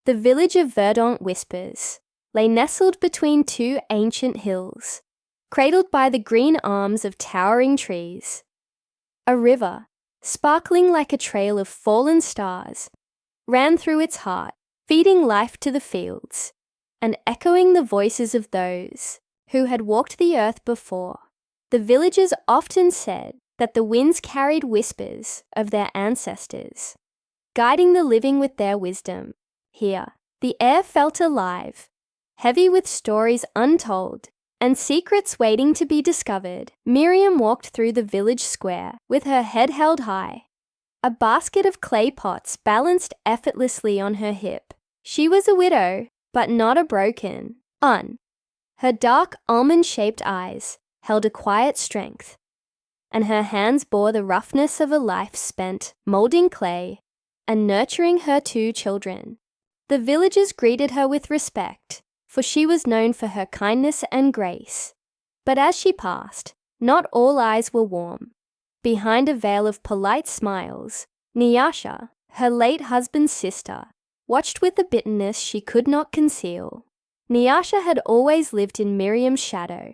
The village of Verdant Whispers lay nestled between two ancient hills, cradled by the green arms of towering trees. A river, sparkling like a trail of fallen stars, ran through its heart, feeding life to the fields, and echoing the voices of those who had walked the earth before. The villagers often said that the winds carried whispers of their ancestors, guiding the living with their wisdom. Here, the air felt alive, heavy with stories untold and secrets waiting to be discovered. Miriam walked through the village square with her head held high, a basket of clay pots balanced effortlessly on her hip. She was a widow, but not a broken one. Her dark almond-shaped eyes held a quiet strength, and her hands bore the roughness of a life spent molding clay and nurturing her two children. The villagers greeted her with respect, for she was known for her kindness and grace. But as she passed, not all eyes were warm. Behind a veil of polite smiles, Nyasha, her late husband's sister, watched with a bitterness she could not conceal. Nyasha had always lived in Miriam's shadow.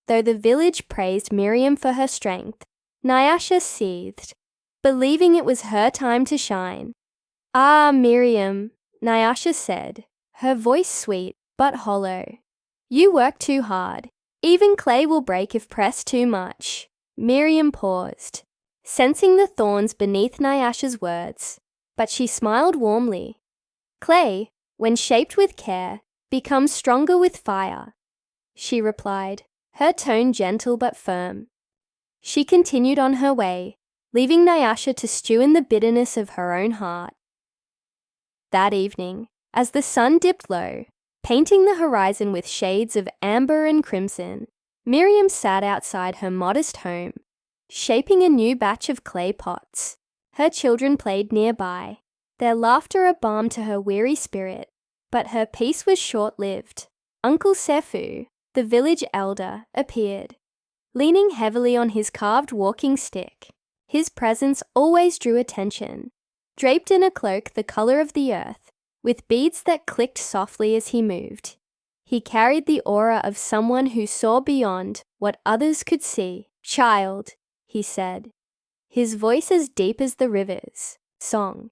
Though the village praised Miriam for her strength, Nyasha seethed, believing it was her time to shine. "Ah, Miriam," Nyasha said, her voice sweet but hollow. "You work too hard. Even clay will break if pressed too much." Miriam paused, sensing the thorns beneath Nyasha's words, but she smiled warmly. "Clay, when shaped with care, becomes stronger with fire," she replied, her tone gentle but firm. She continued on her way, leaving Nyasha to stew in the bitterness of her own heart. That evening, as the sun dipped low, painting the horizon with shades of amber and crimson, Miriam sat outside her modest home, shaping a new batch of clay pots. Her children played nearby, their laughter a balm to her weary spirit, but her peace was short-lived. Uncle Sefu, the village elder, appeared, leaning heavily on his carved walking stick. His presence always drew attention, draped in a cloak the color of the earth, with beads that clicked softly as he moved. He carried the aura of someone who saw beyond what others could see. "Child," he said, his voice as deep as the river's song.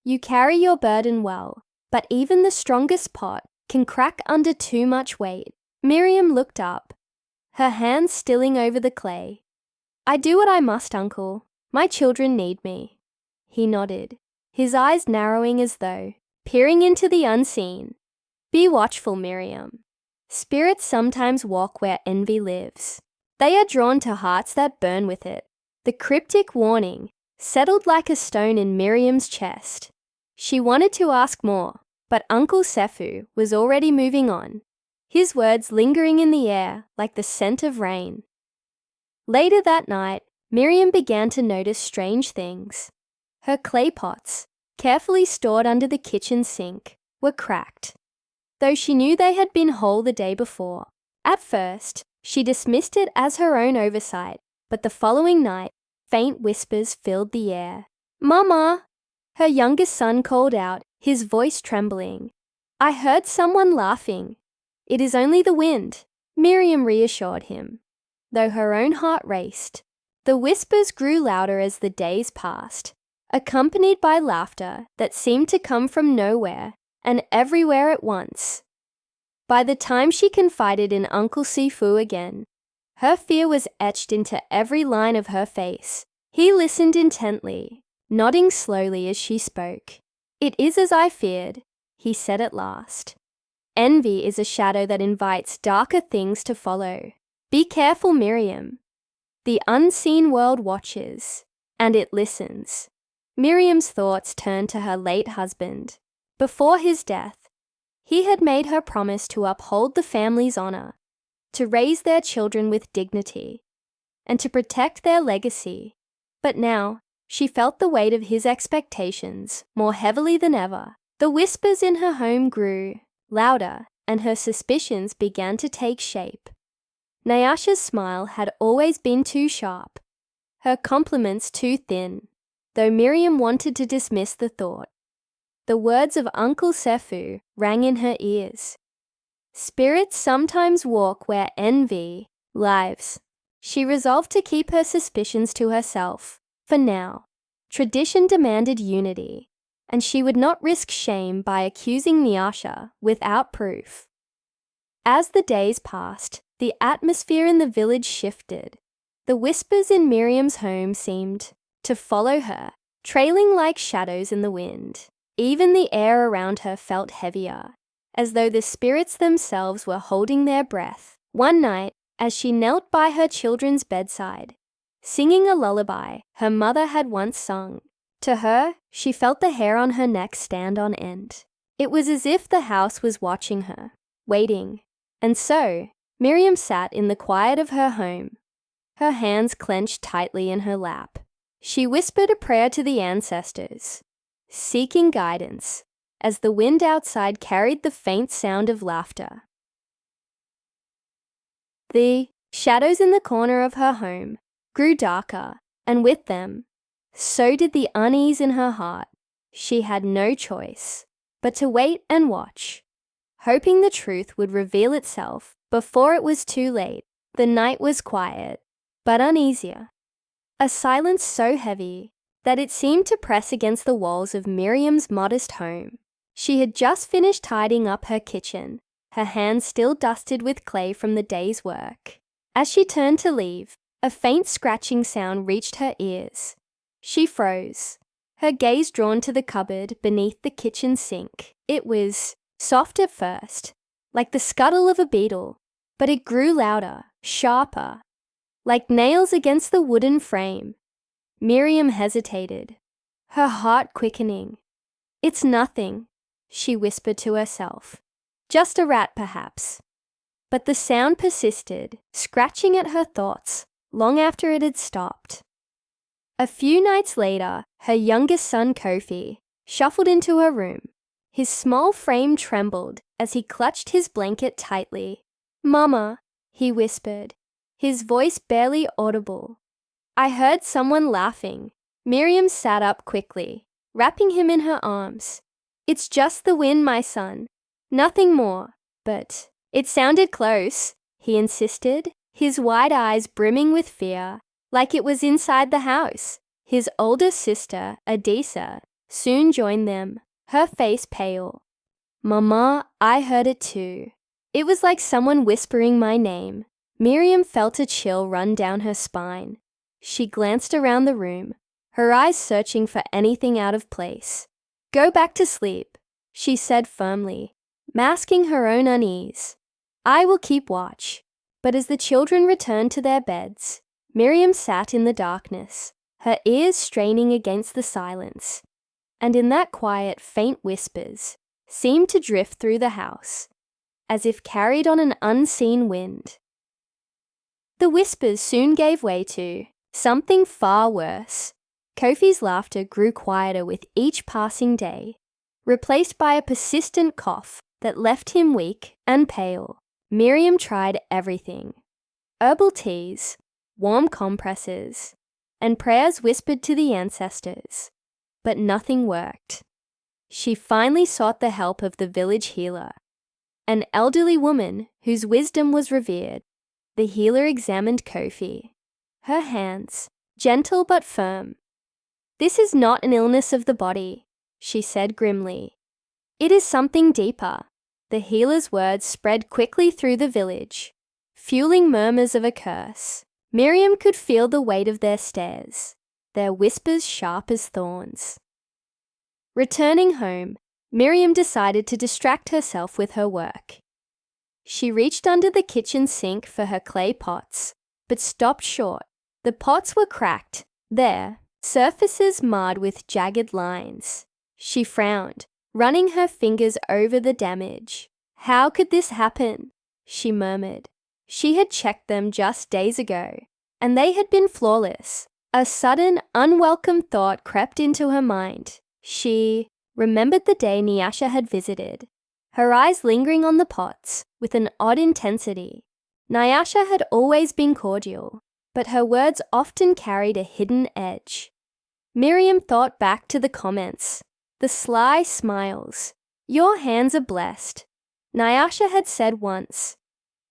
"You carry your burden well, but even the strongest pot can crack under too much weight." Miriam looked up, her hands stilling over the clay. "I do what I must, Uncle. My children need me." He nodded, his eyes narrowing as though peering into the unseen. "Be watchful, Miriam. Spirits sometimes walk where envy lives. They are drawn to hearts that burn with it." The cryptic warning settled like a stone in Miriam's chest. She wanted to ask more, but Uncle Sefu was already moving on, his words lingering in the air like the scent of rain. Later that night, Miriam began to notice strange things. Her clay pots, carefully stored under the kitchen sink, were cracked, though she knew they had been whole the day before. At first, she dismissed it as her own oversight, but the following night, faint whispers filled the air. "Mama!" her youngest son called out, his voice trembling. "I heard someone laughing." "It is only the wind," Miriam reassured him, though her own heart raced. The whispers grew louder as the days passed, accompanied by laughter that seemed to come from nowhere and everywhere at once. By the time she confided in Uncle Sifu again, her fear was etched into every line of her face. He listened intently, nodding slowly as she spoke. "It is as I feared," he said at last. "Envy is a shadow that invites darker things to follow. Be careful, Miriam. The unseen world watches, and it listens." Miriam's thoughts turned to her late husband. Before his death, he had made her promise to uphold the family's honor, to raise their children with dignity, and to protect their legacy. But now, she felt the weight of his expectations more heavily than ever. The whispers in her home grew louder, and her suspicions began to take shape. Nyasha's smile had always been too sharp, her compliments too thin, though Miriam wanted to dismiss the thought. the words of Uncle Sefu rang in her ears. Spirits sometimes walk where envy lives. She resolved to keep her suspicions to herself, for now. Tradition demanded unity, and she would not risk shame by accusing Nyasha without proof. As the days passed, the atmosphere in the village shifted. The whispers in Miriam's home seemed to follow her, trailing like shadows in the wind. Even the air around her felt heavier, as though the spirits themselves were holding their breath. One night, as she knelt by her children's bedside, singing a lullaby her mother had once sung, to her, she felt the hair on her neck stand on end. It was as if the house was watching her, waiting. And so, Miriam sat in the quiet of her home, her hands clenched tightly in her lap. She whispered a prayer to the ancestors, seeking guidance, as the wind outside carried the faint sound of laughter. The shadows in the corner of her home grew darker, and with them, so did the unease in her heart. She had no choice but to wait and watch, hoping the truth would reveal itself before it was too late. The night was quiet, but uneasier. A silence so heavy that it seemed to press against the walls of Miriam's modest home. She had just finished tidying up her kitchen, her hands still dusted with clay from the day's work. As she turned to leave, a faint scratching sound reached her ears. She froze, her gaze drawn to the cupboard beneath the kitchen sink. It was soft at first, like the scuttle of a beetle, but it grew louder, sharper, like nails against the wooden frame. Miriam hesitated, her heart quickening. "It's nothing," she whispered to herself. "Just a rat, perhaps." But the sound persisted, scratching at her thoughts long after it had stopped. A few nights later, her youngest son Kofi shuffled into her room. His small frame trembled as he clutched his blanket tightly. "Mama," he whispered, his voice barely audible. "I heard someone laughing." Miriam sat up quickly, wrapping him in her arms. "It's just the wind, my son. Nothing more." "But it sounded close," he insisted, his wide eyes brimming with fear, like it was inside the house. His older sister, Adisa, soon joined them, her face pale. "Mama, I heard it too." It was like someone whispering my name. Miriam felt a chill run down her spine. She glanced around the room, her eyes searching for anything out of place. "Go back to sleep," she said firmly, masking her own unease. "I will keep watch." But as the children returned to their beds, Miriam sat in the darkness, her ears straining against the silence. And in that quiet, faint whispers seemed to drift through the house, as if carried on an unseen wind. The whispers soon gave way to something far worse. Kofi's laughter grew quieter with each passing day, replaced by a persistent cough that left him weak and pale. Miriam tried everything: herbal teas, warm compresses, and prayers whispered to the ancestors, but nothing worked. She finally sought the help of the village healer, an elderly woman whose wisdom was revered. The healer examined Kofi, her hands gentle but firm. "This is not an illness of the body," she said grimly. "It is something deeper." The healer's words spread quickly through the village, fueling murmurs of a curse. Miriam could feel the weight of their stares, their whispers sharp as thorns. Returning home, Miriam decided to distract herself with her work. She reached under the kitchen sink for her clay pots, but stopped short. The pots were cracked, their surfaces marred with jagged lines. She frowned, running her fingers over the damage. "How could this happen?" she murmured. She had checked them just days ago, and they had been flawless. A sudden, unwelcome thought crept into her mind. She remembered the day Nyasha had visited, her eyes lingering on the pots with an odd intensity. Nyasha had always been cordial, but her words often carried a hidden edge. Miriam thought back to the comments, the sly smiles. "Your hands are blessed," Nyasha had said once,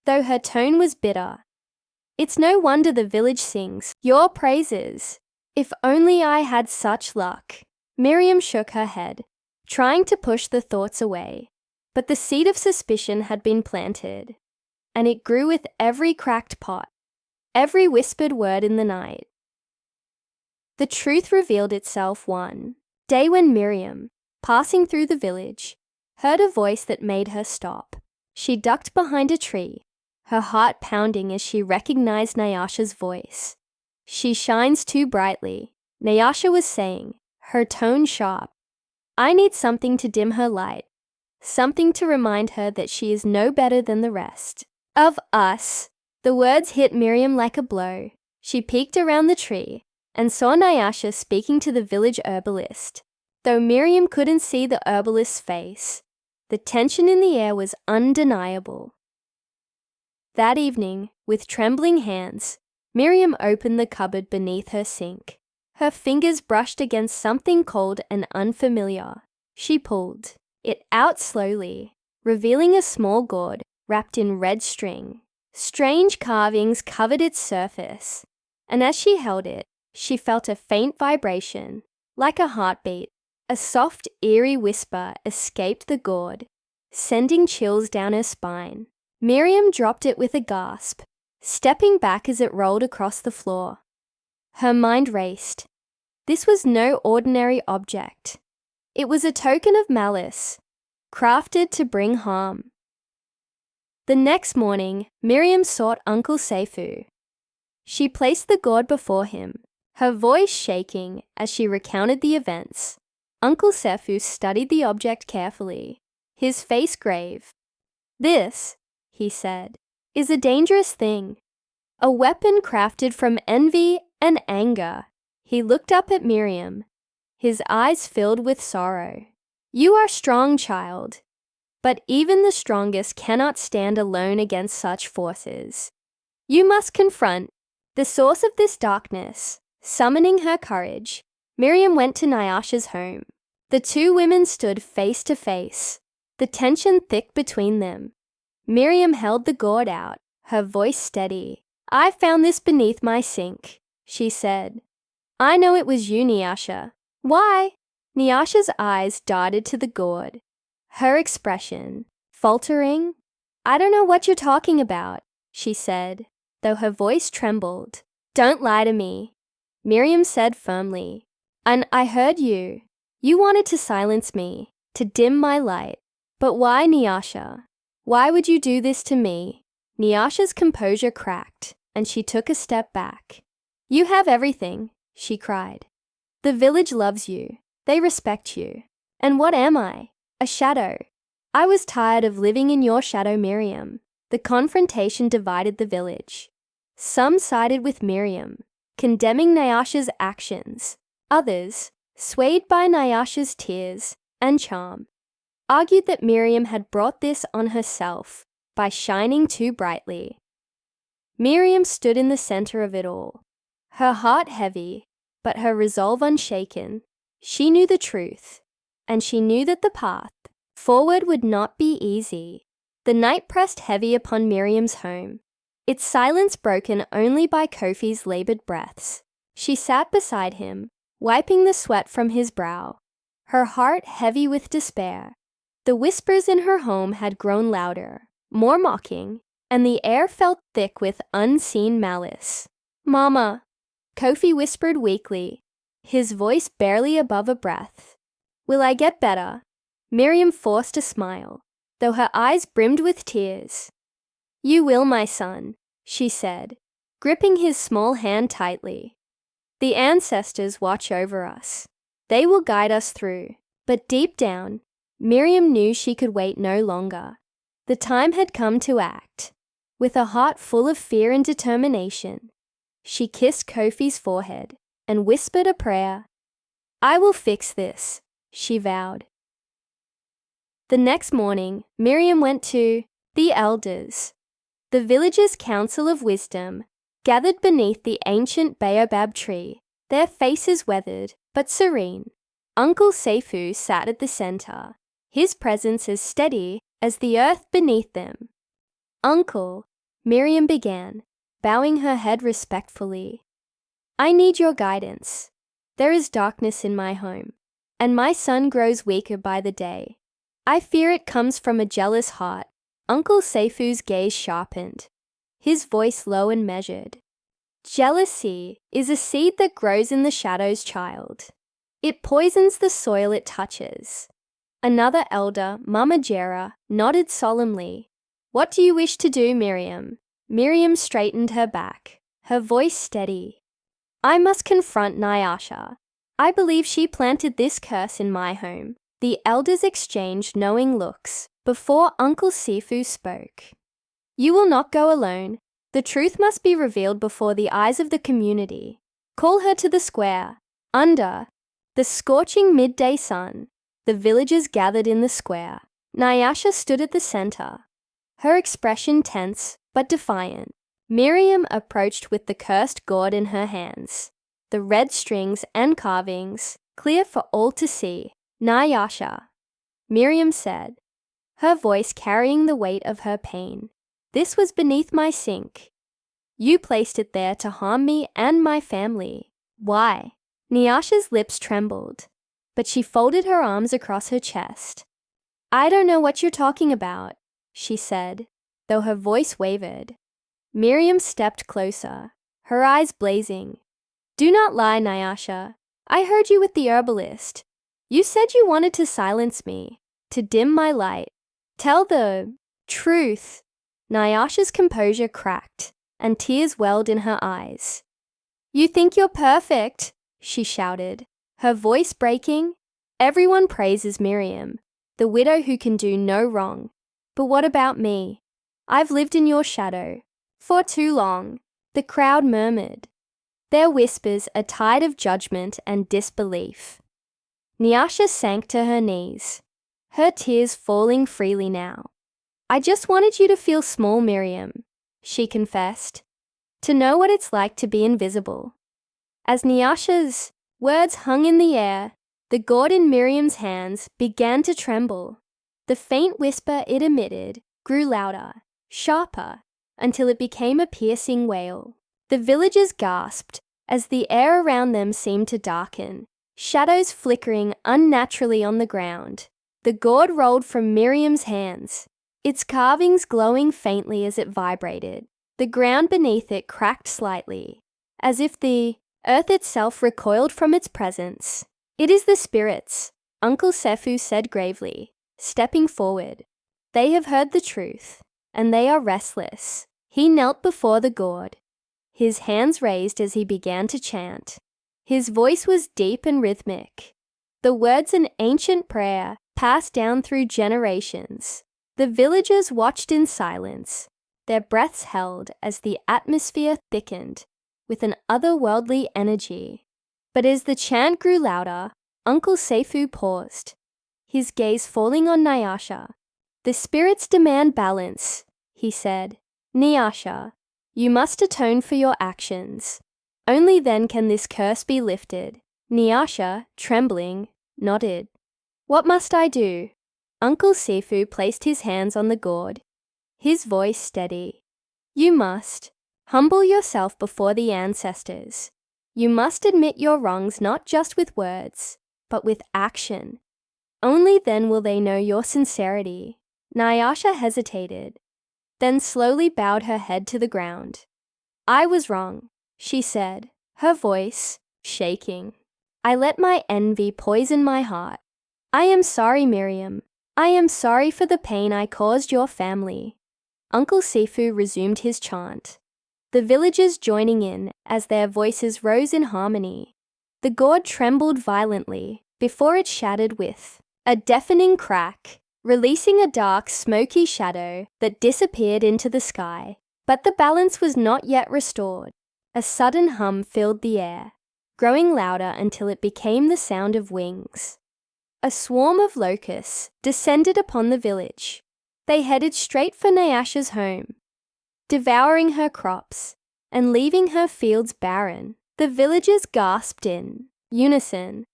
though her tone was bitter. "It's no wonder the village sings your praises. If only I had such luck." Miriam shook her head, trying to push the thoughts away, but the seed of suspicion had been planted, and it grew with every cracked pot, every whispered word in the night. The truth revealed itself one day when Miriam, passing through the village, heard a voice that made her stop. She ducked behind a tree, her heart pounding as she recognized Nyasha's voice. "She shines too brightly," Nyasha was saying, her tone sharp. "I need something to dim her light, something to remind her that she is no better than the rest of us." The words hit Miriam like a blow. She peeked around the tree and saw Nyasha speaking to the village herbalist. Though Miriam couldn't see the herbalist's face, the tension in the air was undeniable. That evening, with trembling hands, Miriam opened the cupboard beneath her sink. Her fingers brushed against something cold and unfamiliar. She pulled it out slowly, revealing a small gourd wrapped in red string. Strange carvings covered its surface, and as she held it, she felt a faint vibration, like a heartbeat. A soft, eerie whisper escaped the gourd, sending chills down her spine. Miriam dropped it with a gasp, stepping back as it rolled across the floor. Her mind raced. This was no ordinary object. It was a token of malice, crafted to bring harm. The next morning, Miriam sought Uncle Seifu. She placed the gourd before him, her voice shaking as she recounted the events. Uncle Seifu studied the object carefully, his face grave. "This," he said, "is a dangerous thing. A weapon crafted from envy and anger." He looked up at Miriam, his eyes filled with sorrow. "You are strong, child, but even the strongest cannot stand alone against such forces. You must confront the source of this darkness." Summoning her courage, Miriam went to Nyasha's home. The two women stood face to face, the tension thick between them. Miriam held the gourd out, her voice steady. "I found this beneath my sink," she said. "I know it was you, Nyasha." "Why?" Nyasha's eyes darted to the gourd, her expression faltering. "I don't know what you're talking about," she said, though her voice trembled. "Don't lie to me," Miriam said firmly. "And I heard you. You wanted to silence me, to dim my light. But why, Nyasha? Why would you do this to me?" Nyasha's composure cracked, and she took a step back. "You have everything," she cried. "The village loves you. They respect you. And what am I? A shadow. I was tired of living in your shadow, Miriam." The confrontation divided the village. Some sided with Miriam, condemning Nyasha's actions. Others, swayed by Nyasha's tears and charm, argued that Miriam had brought this on herself by shining too brightly. Miriam stood in the center of it all, her heart heavy, but her resolve unshaken. She knew the truth, and she knew that the path forward would not be easy. The night pressed heavy upon Miriam's home, its silence broken only by Kofi's labored breaths. She sat beside him, wiping the sweat from his brow, her heart heavy with despair. The whispers in her home had grown louder, more mocking, and the air felt thick with unseen malice. "Mama," Kofi whispered weakly, his voice barely above a breath. "Will I get better?" Miriam forced a smile, though her eyes brimmed with tears. "You will, my son," she said, gripping his small hand tightly. "The ancestors watch over us. They will guide us through." But deep down, Miriam knew she could wait no longer. The time had come to act. With a heart full of fear and determination, she kissed Kofi's forehead and whispered a prayer. "I will fix this," she vowed. The next morning, Miriam went to the elders, the village's council of wisdom, gathered beneath the ancient baobab tree, their faces weathered but serene. Uncle Seifu sat at the center, his presence as steady as the earth beneath them. "Uncle," Miriam began, bowing her head respectfully, "I need your guidance. There is darkness in my home, and my son grows weaker by the day. I fear it comes from a jealous heart." Uncle Seifu's gaze sharpened, his voice low and measured. "Jealousy is a seed that grows in the shadows, child. It poisons the soil it touches." Another elder, Mama Jera, nodded solemnly. "What do you wish to do, Miriam?" Miriam straightened her back, her voice steady. "I must confront Nyasha. I believe she planted this curse in my home." The elders exchanged knowing looks before Uncle Seifu spoke. "You will not go alone. The truth must be revealed before the eyes of the community. Call her to the square." Under the scorching midday sun, the villagers gathered in the square. Nyasha stood at the center, her expression tense but defiant. Miriam approached with the cursed gourd in her hands, the red strings and carvings clear for all to see. "Nyasha," Miriam said, her voice carrying the weight of her pain, "this was beneath my sink. You placed it there to harm me and my family. Why?" Nyasha's lips trembled, but she folded her arms across her chest. "I don't know what you're talking about," she said, though her voice wavered. Miriam stepped closer, her eyes blazing. "Do not lie, Nyasha. I heard you with the herbalist. You said you wanted to silence me, to dim my light. Tell the truth." Nyasha's composure cracked, and tears welled in her eyes. "You think you're perfect," she shouted, her voice breaking. "Everyone praises Miriam, the widow who can do no wrong. But what about me? I've lived in your shadow for too long." The crowd murmured, their whispers a tide of judgment and disbelief. Nyasha sank to her knees, her tears falling freely now. "I just wanted you to feel small, Miriam," she confessed, "to know what it's like to be invisible." As Nyasha's words hung in the air, the gourd in Miriam's hands began to tremble. The faint whisper it emitted grew louder, sharper, until it became a piercing wail. The villagers gasped as the air around them seemed to darken, shadows flickering unnaturally on the ground. The gourd rolled from Miriam's hands, its carvings glowing faintly as it vibrated. The ground beneath it cracked slightly, as if the earth itself recoiled from its presence. "It is the spirits," Uncle Seifu said gravely, stepping forward. "They have heard the truth, and they are restless." He knelt before the gourd, his hands raised as he began to chant. His voice was deep and rhythmic, the words an ancient prayer passed down through generations. The villagers watched in silence, their breaths held as the atmosphere thickened with an otherworldly energy. But as the chant grew louder, Uncle Seifu paused, his gaze falling on Nyasha. "The spirits demand balance," he said. "Nyasha, you must atone for your actions. Only then can this curse be lifted." Nyasha, trembling, nodded. "What must I do?" Uncle Seifu placed his hands on the gourd, his voice steady. "You must humble yourself before the ancestors. You must admit your wrongs not just with words, but with action. Only then will they know your sincerity." Nyasha hesitated, then slowly bowed her head to the ground. "I was wrong," she said, her voice shaking. "I let my envy poison my heart. I am sorry, Miriam. I am sorry for the pain I caused your family." Uncle Seifu resumed his chant, the villagers joining in as their voices rose in harmony. The gourd trembled violently before it shattered with a deafening crack, releasing a dark, smoky shadow that disappeared into the sky. But the balance was not yet restored. A sudden hum filled the air, growing louder until it became the sound of wings. A swarm of locusts descended upon the village. They headed straight for Nyasha's home, devouring her crops and leaving her fields barren. The villagers gasped in unison,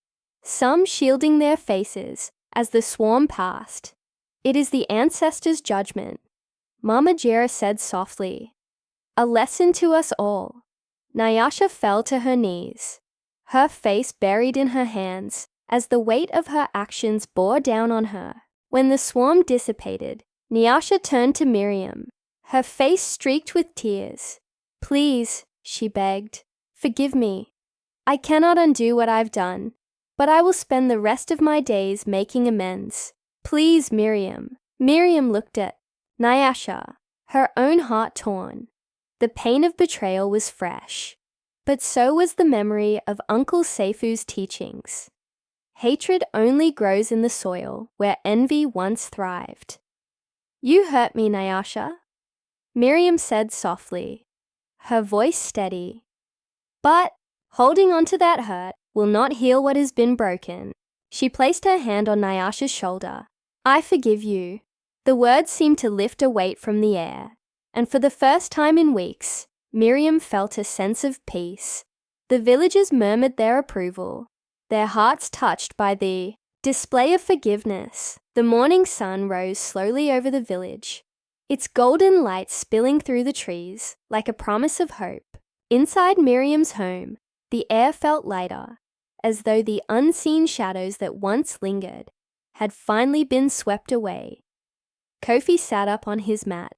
some shielding their faces as the swarm passed. "It is the ancestors' judgment," Mama Jera said softly. "A lesson to us all." Nyasha fell to her knees, her face buried in her hands as the weight of her actions bore down on her. When the swarm dissipated, Nyasha turned to Miriam, her face streaked with tears. "Please," she begged, "forgive me. I cannot undo what I've done, but I will spend the rest of my days making amends. Please, Miriam." Miriam looked at Nyasha, her own heart torn. The pain of betrayal was fresh, but so was the memory of Uncle Seifu's teachings. Hatred only grows in the soil where envy once thrived. "You hurt me, Nyasha," Miriam said softly, her voice steady. "But holding on to that hurt will not heal what has been broken." She placed her hand on Nyasha's shoulder. "I forgive you." The words seemed to lift a weight from the air, and for the first time in weeks, Miriam felt a sense of peace. The villagers murmured their approval, their hearts touched by the display of forgiveness. The morning sun rose slowly over the village, its golden light spilling through the trees like a promise of hope. Inside Miriam's home, the air felt lighter, as though the unseen shadows that once lingered had finally been swept away. Kofi sat up on his mat,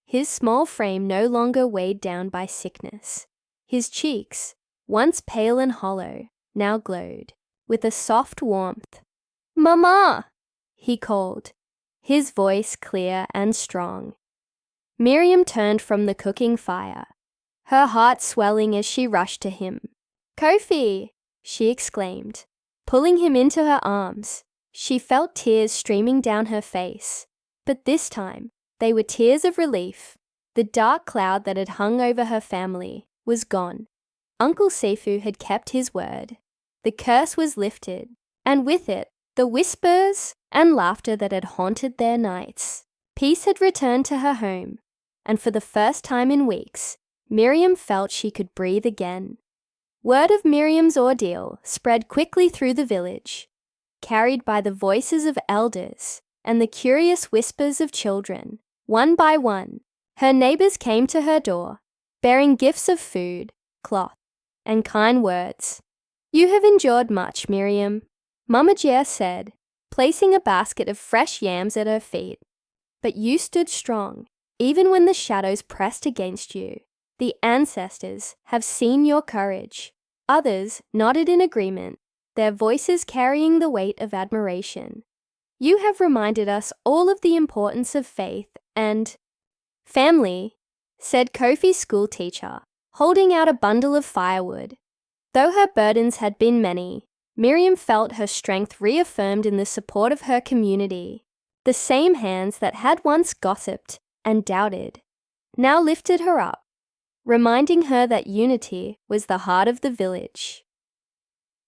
his small frame no longer weighed down by sickness. His cheeks, once pale and hollow, now glowed with a soft warmth. "Mama!" he called, his voice clear and strong. Miriam turned from the cooking fire, her heart swelling as she rushed to him. "Kofi!" she exclaimed, pulling him into her arms. She felt tears streaming down her face, but this time they were tears of relief. The dark cloud that had hung over her family was gone. Uncle Seifu had kept his word. The curse was lifted, and with it, the whispers and laughter that had haunted their nights. Peace had returned to her home, and for the first time in weeks, Miriam felt she could breathe again. Word of Miriam's ordeal spread quickly through the village, carried by the voices of elders and the curious whispers of children. One by one, her neighbors came to her door, bearing gifts of food, cloth, and kind words. "You have endured much, Miriam," Mama Jia said, placing a basket of fresh yams at her feet. "But you stood strong, even when the shadows pressed against you. The ancestors have seen your courage." Others nodded in agreement, their voices carrying the weight of admiration. "You have reminded us all of the importance of faith and family," said Kofi's schoolteacher, holding out a bundle of firewood. Though her burdens had been many, Miriam felt her strength reaffirmed in the support of her community. The same hands that had once gossiped and doubted now lifted her up, reminding her that unity was the heart of the village.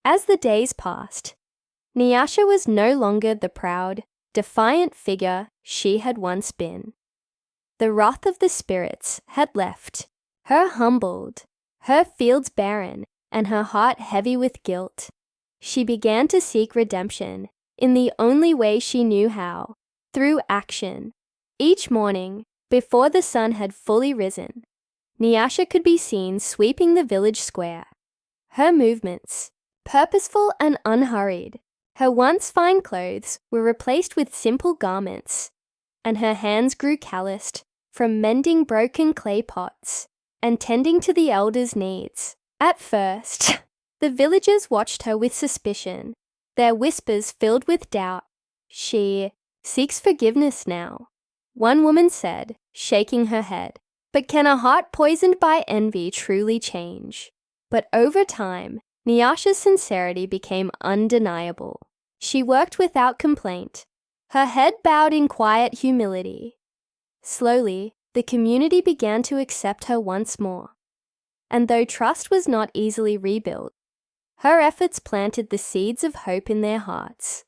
As the days passed, Nyasha was no longer the proud, defiant figure she had once been. The wrath of the spirits had left, her humbled, her fields barren, and her heart heavy with guilt. She began to seek redemption in the only way she knew how, through action. Each morning, before the sun had fully risen, Nyasha could be seen sweeping the village square. Her movements, purposeful and unhurried, her once fine clothes were replaced with simple garments, and her hands grew calloused from mending broken clay pots and tending to the elders' needs. At first, the villagers watched her with suspicion, their whispers filled with doubt. "She seeks forgiveness now," one woman said, shaking her head. "But can a heart poisoned by envy truly change?" But over time, Nyasha's sincerity became undeniable. She worked without complaint, her head bowed in quiet humility. Slowly, the community began to accept her once more. And though trust was not easily rebuilt, her efforts planted the seeds of hope in their hearts.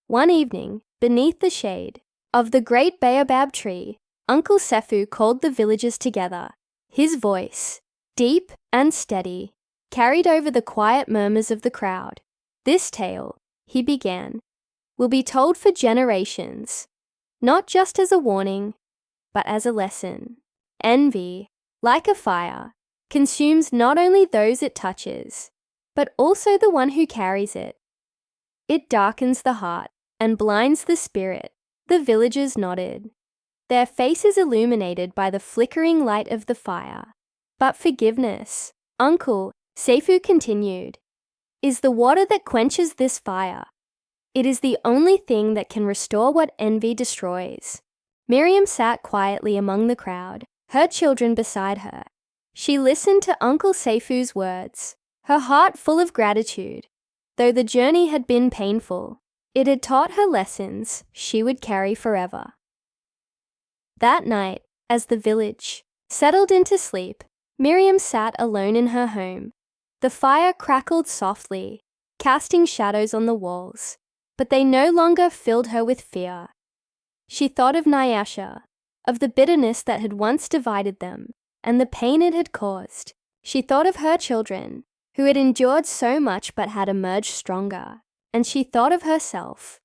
One evening, beneath the shade of the great baobab tree, Uncle Seifu called the villagers together. His voice, deep and steady, carried over the quiet murmurs of the crowd. This tale, he began, will be told for generations, not just as a warning, but as a lesson. Envy, like a fire, consumes not only those it touches, but also the one who carries it. It darkens the heart and blinds the spirit. The villagers nodded, their faces illuminated by the flickering light of the fire. But forgiveness, Uncle, Seifu continued, is the water that quenches this fire. It is the only thing that can restore what envy destroys. Miriam sat quietly among the crowd, her children beside her. She listened to Uncle Seifu's words, her heart full of gratitude. Though the journey had been painful, it had taught her lessons she would carry forever. That night, as the village settled into sleep, Miriam sat alone in her home. The fire crackled softly, casting shadows on the walls, but they no longer filled her with fear. She thought of Nyasha, of the bitterness that had once divided them, and the pain it had caused. She thought of her children, who had endured so much but had emerged stronger, and she thought of herself,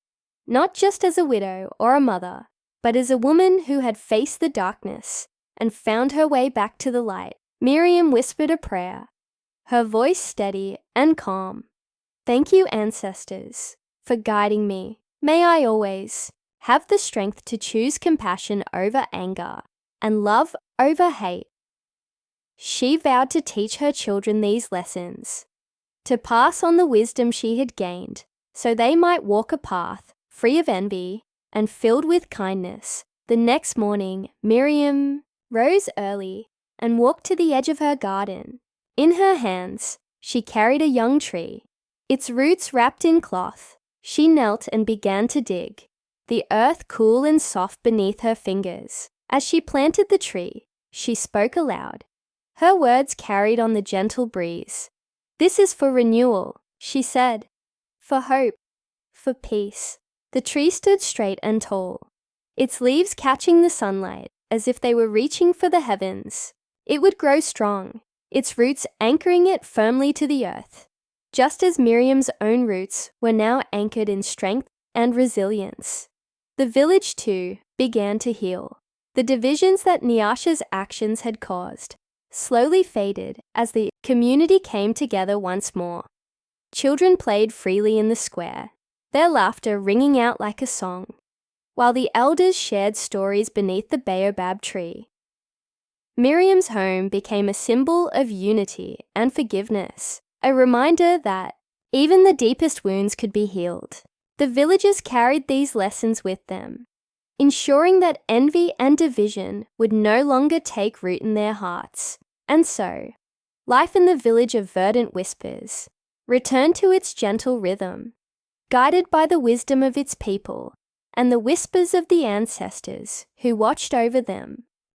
not just as a widow or a mother, but as a woman who had faced the darkness and found her way back to the light. Miriam whispered a prayer, her voice steady and calm. Thank you, ancestors, for guiding me. May I always have the strength to choose compassion over anger and love over hate. She vowed to teach her children these lessons, to pass on the wisdom she had gained, so they might walk a path free of envy and filled with kindness. The next morning, Miriam rose early and walked to the edge of her garden. In her hands, she carried a young tree, its roots wrapped in cloth. She knelt and began to dig, the earth cool and soft beneath her fingers. As she planted the tree, she spoke aloud. Her words carried on the gentle breeze. This is for renewal, she said, for hope, for peace. The tree stood straight and tall, its leaves catching the sunlight as if they were reaching for the heavens. It would grow strong, its roots anchoring it firmly to the earth, just as Miriam's own roots were now anchored in strength and resilience. The village, too, began to heal. The divisions that Nyasha's actions had caused slowly faded as the community came together once more. Children played freely in the square, their laughter ringing out like a song, while the elders shared stories beneath the baobab tree. Miriam's home became a symbol of unity and forgiveness, a reminder that even the deepest wounds could be healed. The villagers carried these lessons with them, ensuring that envy and division would no longer take root in their hearts. And so, life in the village of Verdant Whispers returned to its gentle rhythm, guided by the wisdom of its people and the whispers of the ancestors who watched over them.